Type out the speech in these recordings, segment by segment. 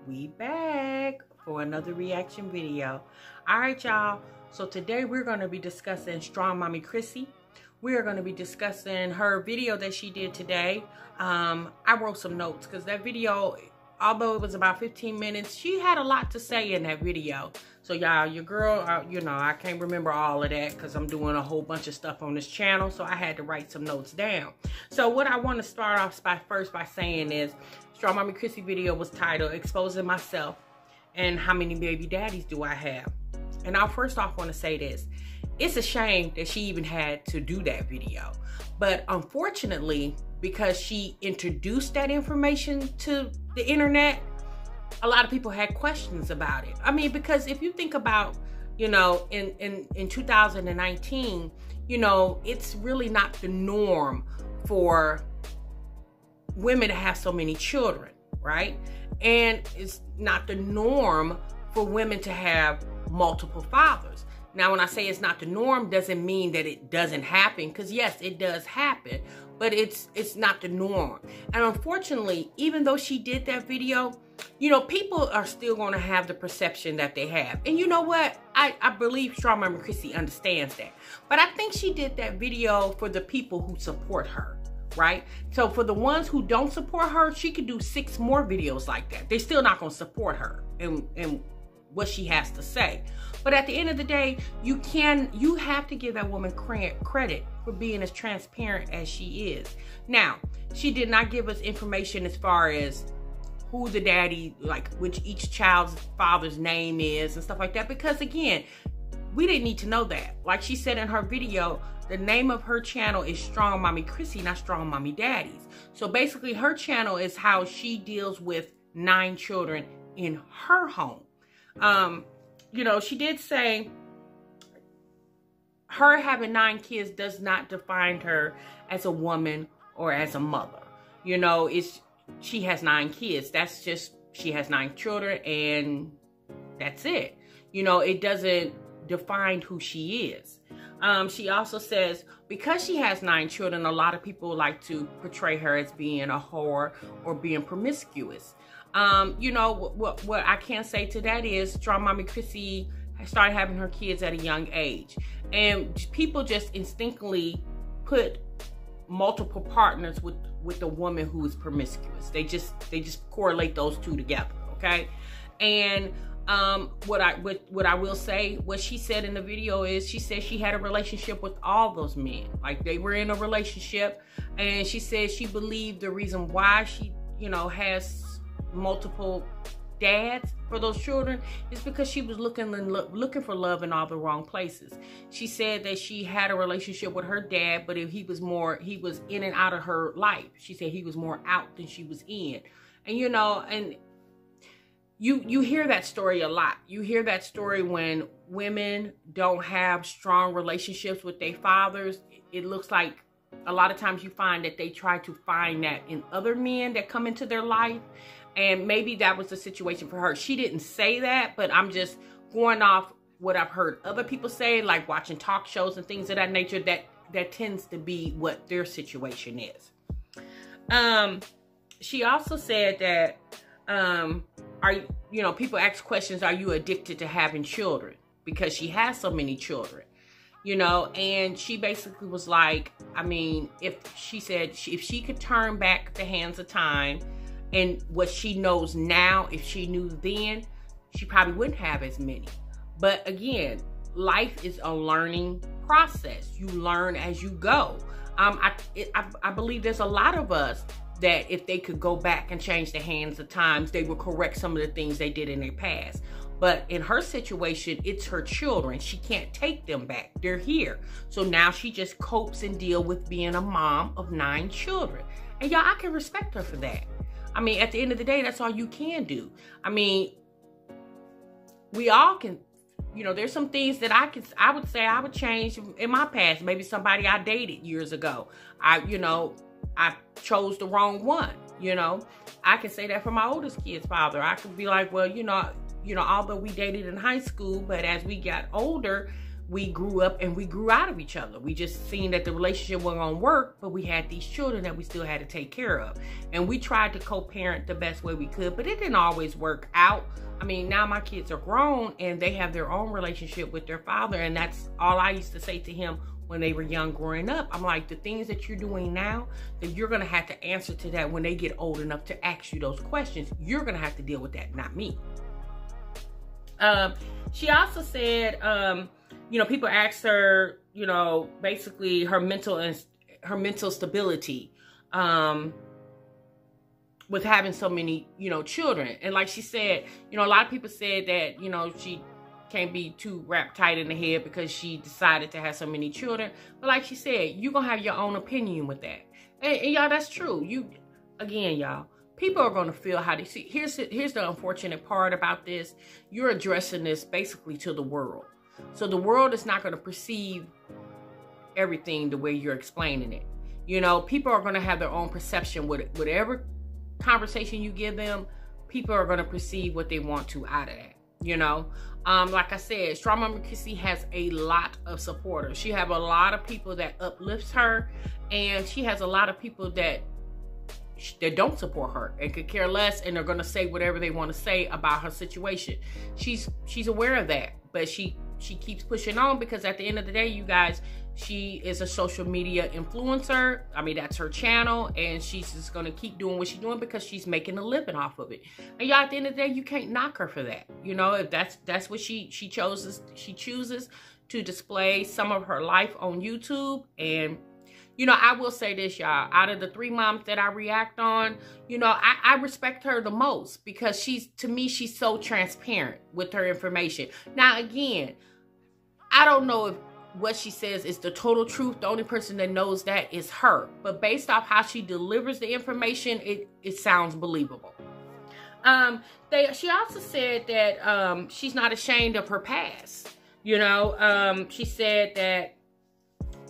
we back for another reaction video. All right, y'all. So today we're going to be discussing StrongMommy Chrissy. We are going to be discussing her video that she did today. I wrote some notes because that video, although it was about 15 minutes, she had a lot to say in that video. So y'all, your girl, you know, I can't remember all of that because I'm doing a whole bunch of stuff on this channel. So I had to write some notes down. So what I want to start off first by saying is, StrongMommy Chrissy video was titled Exposing Myself and How Many Baby Daddies Do I Have? And I first off want to say this. It's a shame that she even had to do that video. But unfortunately, because she introduced that information to the internet, a lot of people had questions about it. I mean, because if you think about, you know, in 2019, you know, it's really not the norm for women to have so many children, right? And it's not the norm for women to have multiple fathers. Now, when I say it's not the norm, doesn't mean that it doesn't happen, because yes, it does happen, but it's not the norm. And unfortunately, even though she did that video, you know, people are still going to have the perception that they have. And you know what? I believe StrongMommy Chrissy understands that. But I think she did that video for the people who support her, right? So for the ones who don't support her, she could do 6 more videos like that. They're still not going to support her and what she has to say. But at the end of the day, you have to give that woman credit for being as transparent as she is. Now, she did not give us information as far as who the daddy, like which each child's father's name is and stuff like that, because again, we didn't need to know that. Like she said in her video, the name of her channel is StrongMommy Chrissy, not StrongMommy Daddies. So basically her channel is how she deals with 9 children in her home. You know, she did say her having 9 kids does not define her as a woman or as a mother. You know, she has 9 kids. That's just, she has 9 children and that's it. You know, it doesn't define who she is. She also says, because she has 9 children, a lot of people like to portray her as being a whore or being promiscuous. You know, what I can say to that is StrongMommy Chrissy started having her kids at a young age. And people just instinctively put multiple partners with the woman who is promiscuous. They just correlate those two together, okay? And what I will say, what she said in the video is, she said she had a relationship with all those men. Like they were in a relationship, and she said she believed the reason why she, you know, has multiple dads for those children is because she was looking for love in all the wrong places. She said that she had a relationship with her dad, but he was in and out of her life. She said he was more out than she was in. And you know, and you hear that story a lot. You hear that story when women don't have strong relationships with their fathers. It looks like a lot of times you find that they try to find that in other men that come into their life. And maybe that was the situation for her. She didn't say that, but I'm just going off what I've heard other people say, like watching talk shows and things of that nature, that tends to be what their situation is. She also said that, you know, people ask questions, are you addicted to having children? Because she has so many children, you know, and she basically was like, I mean, if she could turn back the hands of time and what she knows now, if she knew then, she probably wouldn't have as many. But again, life is a learning process. You learn as you go. I believe there's a lot of us that if they could go back and change the hands of times, they would correct some of the things they did in their past. But in her situation, it's her children. She can't take them back. They're here. So now she just copes and deals with being a mom of 9 children. And y'all, I can respect her for that. I mean, at the end of the day, that's all you can do. I mean, we all can, you know, there's some things that I would say I would change in my past. Maybe somebody I dated years ago. I chose the wrong one, you know. I can say that for my oldest kid's father. I could be like, well, you know, although we dated in high school, but as we got older, we grew up and we grew out of each other. We just seen that the relationship wasn't gonna work, but we had these children that we still had to take care of. And we tried to co-parent the best way we could, but it didn't always work out. I mean, now my kids are grown and they have their own relationship with their father. And that's all I used to say to him when they were young growing up. I'm like, the things that you're doing now, that you're gonna have to answer to that when they get old enough to ask you those questions. You're gonna have to deal with that, not me. She also said, you know, people asked her, you know, basically her mental stability, with having so many, you know, children. And like she said, you know, a lot of people said that, you know, she can't be too wrapped tight in the head because she decided to have so many children. But like she said, you're gonna have your own opinion with that. And y'all, that's true. Again, y'all, people are gonna feel how they see. Here's the unfortunate part about this. You're addressing this basically to the world. So the world is not gonna perceive everything the way you're explaining it. You know, people are gonna have their own perception with whatever conversation you give them. People are gonna perceive what they want to out of that. You know, like I said, StrongMommy Chrissy has a lot of supporters. She have a lot of people that uplifts her, and she has a lot of people that don't support her and could care less, and they're gonna say whatever they want to say about her situation. She's aware of that, but she keeps pushing on, because at the end of the day, you guys, she is a social media influencer. I mean, that's her channel, and she's just gonna keep doing what she's doing because she's making a living off of it. And y'all, at the end of the day, you can't knock her for that. You know, if that's what she chooses to display some of her life on YouTube. And you know, I will say this, y'all, out of the 3 moms that I react on, you know, I respect her the most, because to me, she's so transparent with her information. Now, again, I don't know if what she says is the total truth. The only person that knows that is her. But based off how she delivers the information, it sounds believable. She also said that she's not ashamed of her past. You know, she said that,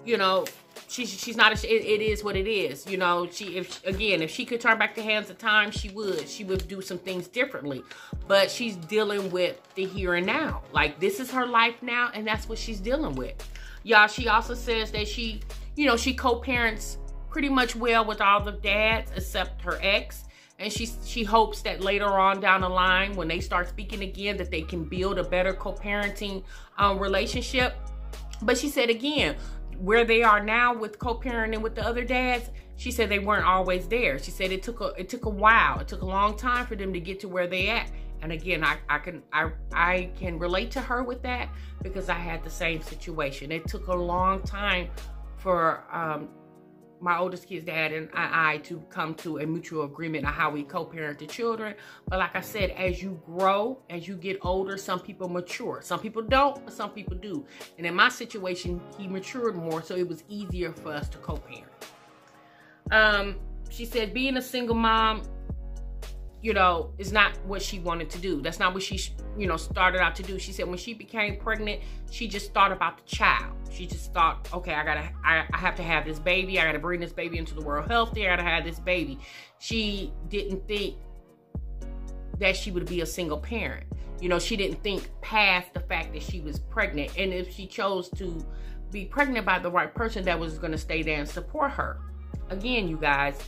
you know, she's not, it is what it is. You know, if she could turn back the hands of time, she would do some things differently. But she's dealing with the here and now. Like, this is her life now, and that's what she's dealing with. Y'all, she also says that she co-parents pretty much well with all the dads except her ex. And she hopes that later on down the line, when they start speaking again, that they can build a better co-parenting relationship. But she said, again, where they are now with co-parenting with the other dads, she said they weren't always there. She said it took a while. It took a long time for them to get to where they at. And again, I can relate to her with that, because I had the same situation. It took a long time for my oldest kid's dad and I to come to a mutual agreement on how we co-parent the children. But like I said, as you grow, as you get older, some people mature. Some people don't, but some people do. And in my situation, he matured more, so it was easier for us to co-parent. She said being a single mom, you know, is not what she wanted to do. That's not what she, you know, started out to do. She said when she became pregnant, she just thought about the child. She just thought, okay, I have to have this baby. I gotta bring this baby into the world healthy. I gotta have this baby. She didn't think that she would be a single parent. You know, she didn't think past the fact that she was pregnant. And if she chose to be pregnant by the right person that was gonna stay there and support her. Again, you guys,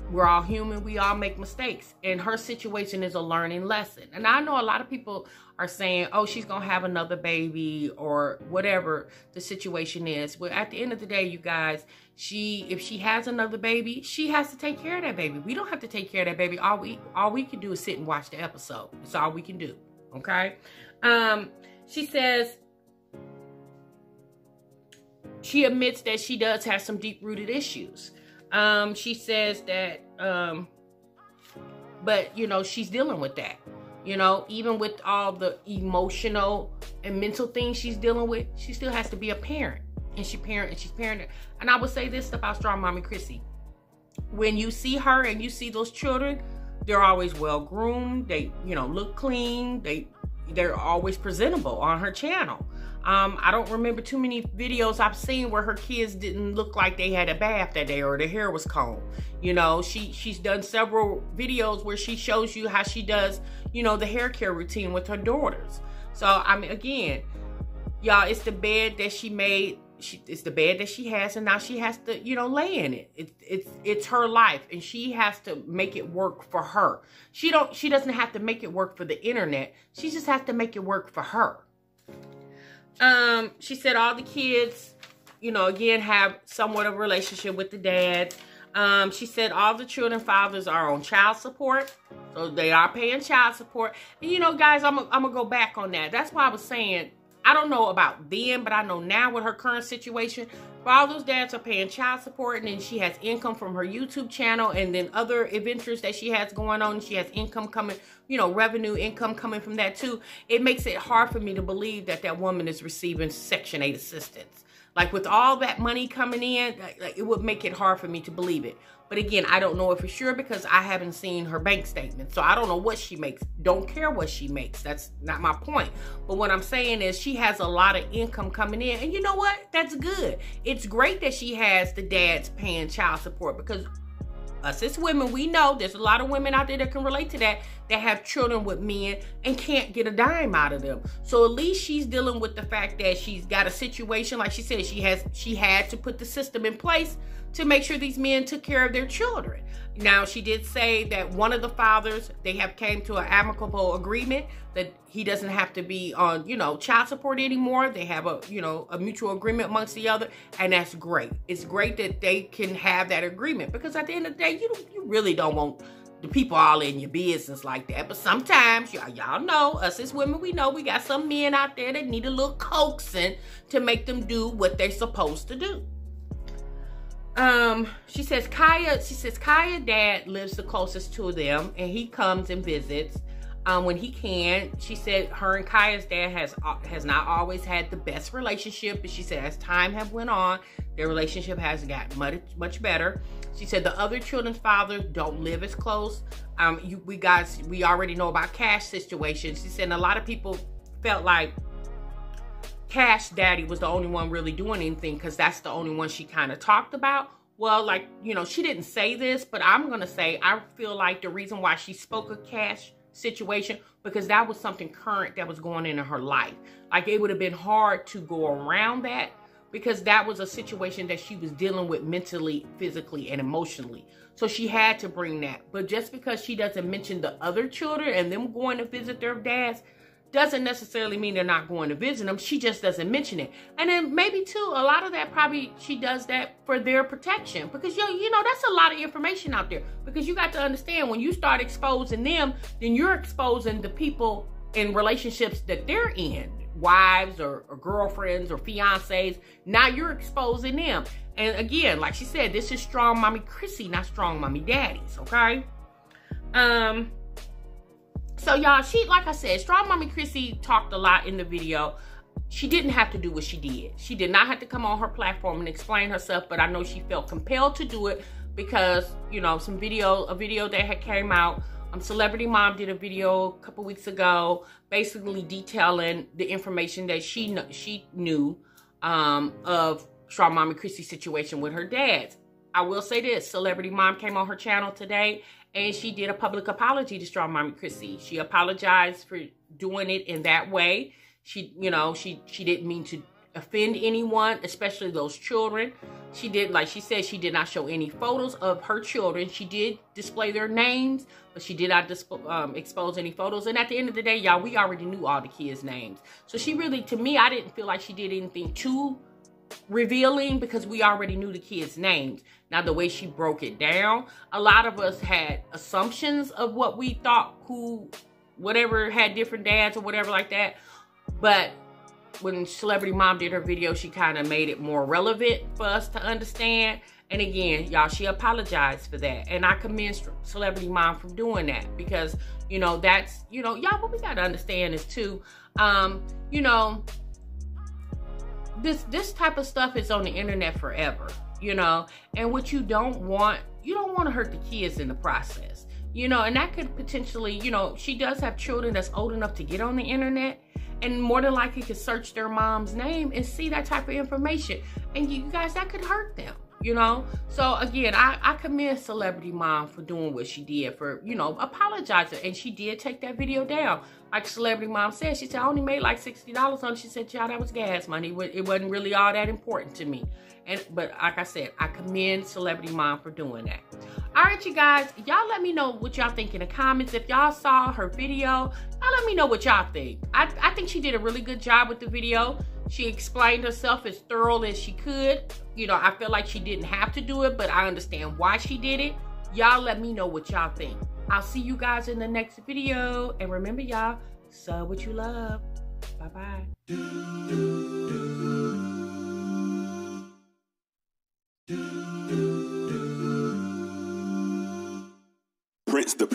we're all human. We all make mistakes. And her situation is a learning lesson. And I know a lot of people are saying, oh, she's going to have another baby or whatever the situation is. Well, at the end of the day, you guys, if she has another baby, she has to take care of that baby. We don't have to take care of that baby. All we can do is sit and watch the episode. That's all we can do. Okay. She says, she admits that she does have some deep-rooted issues. She says that, but you know, she's dealing with that, you know, even with all the emotional and mental things she's dealing with, she still has to be a parent, and she's parenting. And I would say this about StrongMommy Chrissy. When you see her and you see those children, they're always well groomed. They, you know, look clean. They're always presentable on her channel. I don't remember too many videos I've seen where her kids didn't look like they had a bath that day or their hair was combed. You know, she's done several videos where she shows you how she does, you know, the hair care routine with her daughters. So, I mean, again, Y'all, it's the bed that she made. It's the bed that she has, and now she has to, you know, lay in it. It's her life, and she has to make it work for her. She doesn't have to make it work for the internet. She just has to make it work for her. She said all the kids, you know, again, have somewhat of a relationship with the dads. She said all the children fathers are on child support. So they are paying child support. And, you know, guys, I'm gonna go back on that. That's why I was saying, I don't know about then, but I know now with her current situation, all those dads are paying child support, and then she has income from her YouTube channel and then other adventures that she has going on. She has income coming, you know, revenue income coming from that too. It makes it hard for me to believe that that woman is receiving Section 8 assistance. Like with all that money coming in, like it would make it hard for me to believe it. But again, I don't know it for sure because I haven't seen her bank statement. So I don't know what she makes. Don't care what she makes. That's not my point. But what I'm saying is she has a lot of income coming in. And you know what? That's good. It's great that she has the dads paying child support, because us as women, we know there's a lot of women out there that can relate to that have children with men and can't get a dime out of them. So at least she's dealing with the fact that she's got a situation, like she said, she had to put the system in place to make sure these men took care of their children. Now, she did say that one of the fathers, they have came to an amicable agreement that he doesn't have to be on, you know, child support anymore. They have a, you know, a mutual agreement amongst the other, and that's great. It's great that they can have that agreement, because at the end of the day, you really don't want the people all in your business like that. But sometimes, y'all know, us as women, we know we got some men out there that need a little coaxing to make them do what they're supposed to do. She says Kaya dad lives the closest to them, and he comes and visits when he can. She said her and Kaya's dad has not always had the best relationship, but she said as time have went on, their relationship has gotten much better. She said the other children's fathers don't live as close. We already know about Cash situation. She said a lot of people felt like Cash daddy was the only one really doing anything because that's the only one she kind of talked about. Well, like, you know, she didn't say this, but I'm going to say I feel like the reason why she spoke of Cash situation, because that was something current that was going in her life. Like, it would have been hard to go around that, because that was a situation that she was dealing with mentally, physically, and emotionally. So she had to bring that. But just because she doesn't mention the other children and them going to visit their dads doesn't necessarily mean they're not going to visit them. She just doesn't mention it. And then maybe too, a lot of that probably she does that for their protection, because you know, that's a lot of information out there. Because you got to understand, when you start exposing them, then you're exposing the people in relationships that they're in, wives or girlfriends or fiancés. Now you're exposing them. And again, like she said, this is Strong Mommy Chrissy, not Strong Mommy Daddies, okay? So y'all, like I said, Strong Mommy Chrissy talked a lot in the video. She didn't have to do what she did. She did not have to come on her platform and explain herself, but I know she felt compelled to do it because, you know, a video that had came out. Celebrity Mom did a video a couple weeks ago, basically detailing the information that she knew of Strong Mommy Chrissy's situation with her dads. I will say this, Celebrity Mom came on her channel today, and she did a public apology to Strong Mommy Chrissy. She apologized for doing it in that way. She didn't mean to offend anyone, especially those children. She did, like she said, she did not show any photos of her children. She did display their names, but she did not expose any photos. And at the end of the day, y'all, we already knew all the kids' names. So she really, to me, I didn't feel like she did anything too revealing, because we already knew the kids' names. Now, the way she broke it down, a lot of us had assumptions of what we thought, whatever had different dads or whatever like that. But when Celebrity Mom did her video, she kind of made it more relevant for us to understand. And again, y'all, she apologized for that. And I commend Celebrity Mom for doing that, because, you know, that's, you know, y'all, what we got to understand is too, you know, this type of stuff is on the internet forever, you know, and what you don't want to hurt the kids in the process, you know, and that could potentially, you know, she does have children that's old enough to get on the internet, and more than likely could search their mom's name and see that type of information. And you guys, that could hurt them. you know? So again, I commend Celebrity Mom for doing what she did, for, you know, apologizing. And she did take that video down. Like Celebrity Mom said, she said, I only made like $60 on it. She said, child, that was gas money. It wasn't really all that important to me. But like I said, I commend Celebrity Mom for doing that. All right, you guys, y'all let me know what y'all think in the comments. If y'all saw her video, y'all let me know what y'all think. I think she did a really good job with the video. She explained herself as thorough as she could. You know, I feel like she didn't have to do it, but I understand why she did it. Y'all let me know what y'all think. I'll see you guys in the next video. And remember, y'all, sub what you love. Bye-bye. Prince the